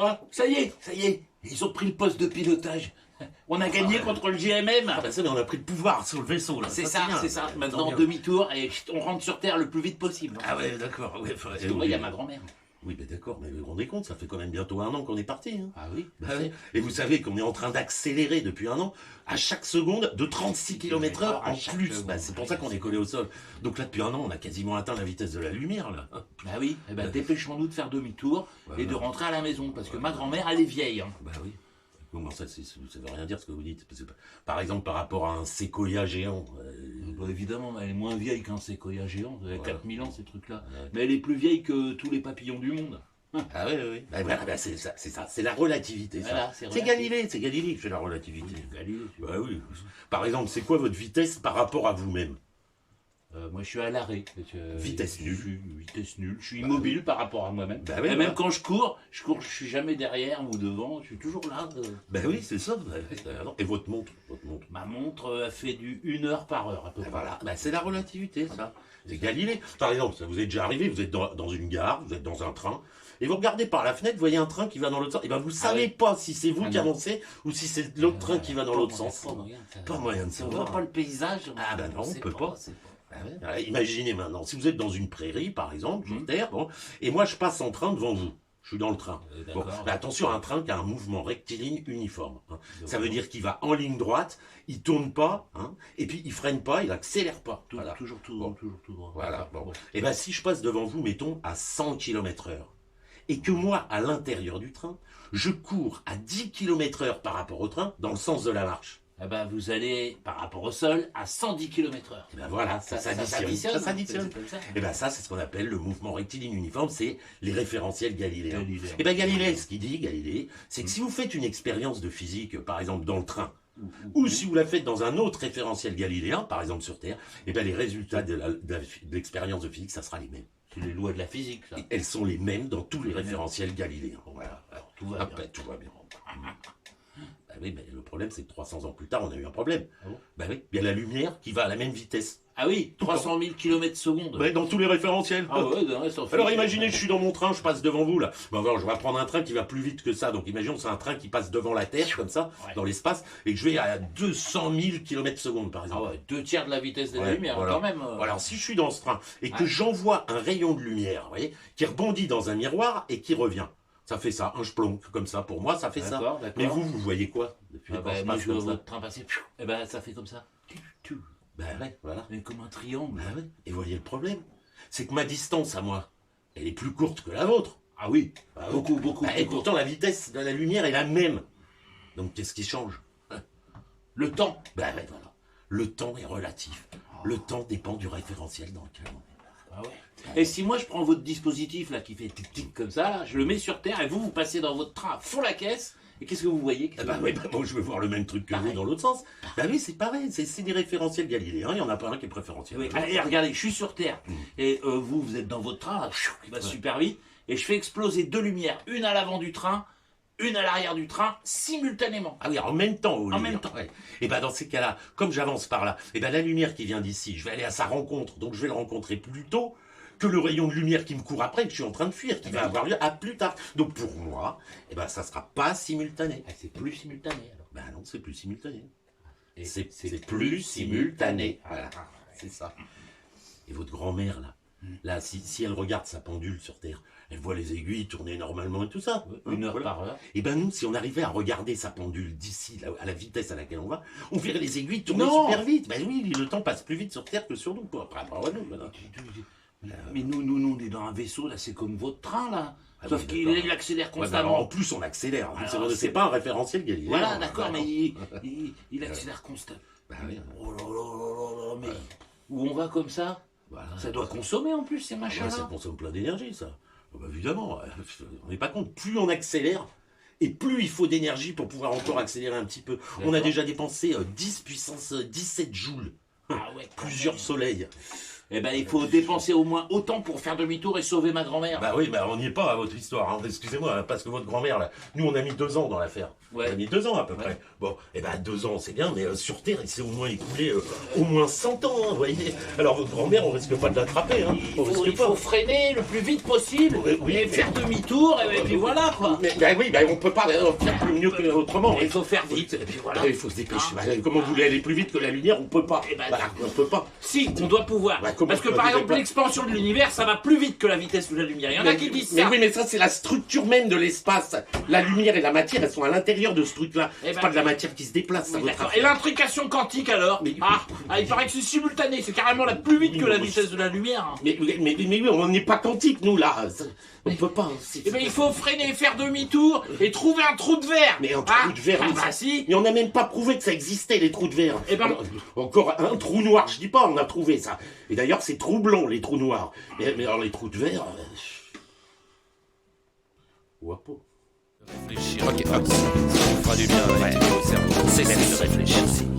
Ah, ça y est, ils ont pris le poste de pilotage. On a gagné contre le GMM. Ah bah ça, mais on a pris le pouvoir sur le vaisseau, là. C'est bien. ça. Maintenant, Tant bien. demi-tour et chut, on rentre sur Terre le plus vite possible. Ah ouais, d'accord. Ouais, Parce que moi, il y a ma grand-mère. Oui, mais d'accord, mais vous vous rendez compte, ça fait quand même bientôt 1 an qu'on est parti. Hein. Ah oui. Bah ouais. Et vous savez qu'on est en train d'accélérer depuis 1 an à chaque seconde de 36 km/h en plus. Bah, c'est pour ça qu'on est collé au sol. Donc là, depuis 1 an, on a quasiment atteint la vitesse de la lumière, là. Bah oui. Eh ben, dépêchons-nous de faire demi-tour et de rentrer à la maison. Parce que ma grand-mère, elle est vieille. Hein. Bah oui. Comment ça, ça veut rien dire ce que vous dites. Par exemple, par rapport à un séquoia géant. Bah, évidemment, elle est moins vieille qu'un séquoia géant. Elle a 4000 ans, ces trucs-là. Ouais. Mais elle est plus vieille que tous les papillons du monde. Ah oui. Bah, voilà, bah, c'est ça, c'est la relativité. Voilà, ça. c'est Galilée qui fait la relativité. Galilée, tu vois. Bah oui. Par exemple, c'est quoi votre vitesse par rapport à vous-même? Moi, je suis à l'arrêt. Vitesse nulle. Vitesse nulle. Je suis immobile par rapport à moi-même. Bah ouais, et voilà. même quand je cours, je suis jamais derrière ou devant. Je suis toujours là. Bah oui, c'est ça. Et votre montre? Ma montre a fait du 1 heure par heure à peu près. Voilà, bah, c'est la relativité, ça. C'est Galilée. Par exemple, ça vous est déjà arrivé, vous êtes dans une gare, vous êtes dans un train, et vous regardez par la fenêtre, vous voyez un train qui va dans l'autre sens, et ben vous savez pas si c'est vous qui non. avancez ou si c'est l'autre train qui va dans l'autre sens. Pas moyen de On savoir. voit pas le paysage. Ah ben non, on peut pas. C'est pas. Ah ouais. Alors, imaginez maintenant, si vous êtes dans une prairie, par exemple, sur terre, bon, et moi je passe en train devant vous. Je suis dans le train. Bon, bah, attention, un train qui a un mouvement rectiligne uniforme. Hein. Ça veut dire qu'il va en ligne droite, il tourne pas, hein, et puis il freine pas, il accélère pas. Voilà. Toujours tout droit. Voilà. Bon. Et ben si je passe devant vous, mettons à 100 km/h, et que moi, à l'intérieur du train, je cours à 10 km/h par rapport au train, dans le sens de la marche. Eh ben, vous allez, par rapport au sol, à 110 km/h. Et ben voilà, ça s'additionne. Ça s'additionne. Et ben ça, c'est ce qu'on appelle le mouvement rectiligne uniforme, c'est les référentiels galiléens. Et ben Galilée, ce qu'il dit, Galilée, c'est que si vous faites une expérience de physique, par exemple dans le train, ou si vous la faites dans un autre référentiel galiléen, par exemple sur Terre, et ben les résultats de l'expérience de physique, ça sera les mêmes. C'est les lois de la physique, ça. Et elles sont les mêmes dans tous les référentiels galiléens. Voilà. Alors, tout va bien. Tout va bien. Bah oui, mais le problème, c'est que 300 ans plus tard, on a eu un problème. Ah bon? Bah oui, il y a la lumière qui va à la même vitesse. Ah oui, 300 000 km/s. Bah, dans tous les référentiels. Ah ouais, ça fait... Alors imaginez, je suis dans mon train, je passe devant vous là. Bon, alors, je vais prendre un train qui va plus vite que ça. Donc imaginons que c'est un train qui passe devant la Terre, comme ça, dans l'espace, et que je vais à 200 000 km/s, par exemple. Ah ouais, 2/3 de la vitesse de la lumière, voilà. quand même. Voilà, alors si je suis dans ce train et que j'envoie un rayon de lumière, vous voyez, qui rebondit dans un miroir et qui revient. Ça fait ça, un splonk, comme ça, pour moi, ça fait ça. D'accord. Mais vous voyez quoi depuis moi, je vois votre train passer, et ben, ça fait comme ça. Ben ouais, voilà. Mais comme un triangle. Ben ouais. Et voyez le problème, c'est que ma distance à moi, elle est plus courte que la vôtre. Ah oui, Bah, beaucoup. Et pourtant, la vitesse de la lumière est la même. Donc, qu'est-ce qui change? Le temps. Ben ouais, voilà. Le temps est relatif. Le temps dépend du référentiel dans lequel on est. Ah ouais. Et si moi je prends votre dispositif là qui fait tic-tic comme ça, là, je le mets sur terre et vous passez dans votre train à fond la caisse, et qu'est-ce que vous voyez? Oui, moi je veux voir le même truc que vous dans l'autre sens. Ben oui, c'est pareil, c'est des référentiels galiléens, il n'y en a pas un qui est préférentiel. Oui. Et regardez, je suis sur terre, et vous êtes dans votre train, là, qui va super vite, et je fais exploser 2 lumières, une à l'avant du train, une à l'arrière du train, simultanément. Ah oui, en même temps. En même temps. Ouais. Et ben dans ces cas-là, comme j'avance par là, et ben la lumière qui vient d'ici, je vais aller à sa rencontre, donc je vais le rencontrer plus tôt que le rayon de lumière qui me court après, que je suis en train de fuir, qui va avoir lieu à plus tard. Donc pour moi, et ben ça sera pas simultané. Ah, c'est plus simultané alors. Ben non, c'est plus simultané. Et C'est plus simultané. Voilà, c'est ça. Et votre grand-mère là, si elle regarde sa pendule sur Terre, elle voit les aiguilles tourner normalement et tout ça. 1 heure par heure. Et ben nous, si on arrivait à regarder sa pendule d'ici, à la vitesse à laquelle on va, on verrait les aiguilles tourner super vite. Ben oui, le temps passe plus vite sur Terre que sur nous. Après, nous, Mais nous, on est dans un vaisseau, là, c'est comme votre train, là. Ah Sauf oui, qu'il accélère Ouais, constamment. en plus, on accélère. Alors, C'est pas un référentiel galiléen. Voilà, d'accord, mais il accélère constamment. Bah oui. Oh là, mais où on va comme ça? Voilà. Ça doit consommer en plus, ces Ouais, machins-là. ça consomme plein d'énergie, ça. Bah, évidemment, on n'est pas compte. Plus on accélère, et plus il faut d'énergie pour pouvoir encore accélérer un petit peu. On a déjà dépensé 10 puissance 17 joules. Ah ouais, Plusieurs soleils. eh ben il faut dépenser au moins autant pour faire demi-tour et sauver ma grand-mère. Bah oui, bah on n'y est pas à votre histoire, hein. Excusez-moi, hein, parce que votre grand-mère, là, nous on a mis 2 ans dans l'affaire. Ouais. On a mis 2 ans à peu près. Bon, eh ben 2 ans c'est bien, mais sur Terre il s'est au moins écoulé au moins 100 ans, hein, vous voyez. Alors votre grand-mère, on risque pas de l'attraper, hein. Il faut freiner le plus vite possible, et faire demi-tour, et puis voilà quoi. Mais bah oui, bah on peut pas faire plus mieux que autrement. Il faut faire vite, et puis voilà. Il faut se dépêcher. Bah, comment vous voulez aller plus vite que la lumière? On peut pas. On peut pas. Si, on doit pouvoir. Bah, parce que par exemple, l'expansion de l'univers, ça va plus vite que la vitesse de la lumière. Il y en a qui disent ça. Mais oui, mais ça, c'est la structure même de l'espace. La lumière et la matière, elles sont à l'intérieur de ce truc-là. C'est pas de la matière qui se déplace, ça, votre affaire. Et l'intrication quantique alors? Il paraît que c'est simultané, c'est carrément la plus vite que la vitesse de la lumière. Mais oui, on n'est pas quantique, nous, là. On peut pas. Il faut freiner, faire demi-tour et trouver un trou de verre. Mais un trou de verre, si. Mais on n'a même pas prouvé que ça existait, les trous de verre. Encore un trou noir, je dis pas, on a trouvé ça. Et d'ailleurs, c'est troublant, les trous noirs. Mais alors, les trous de verre... Wapo. Réfléchir. Ok, hop. Ça nous fera du bien au cerveau. C'est de réfléchir.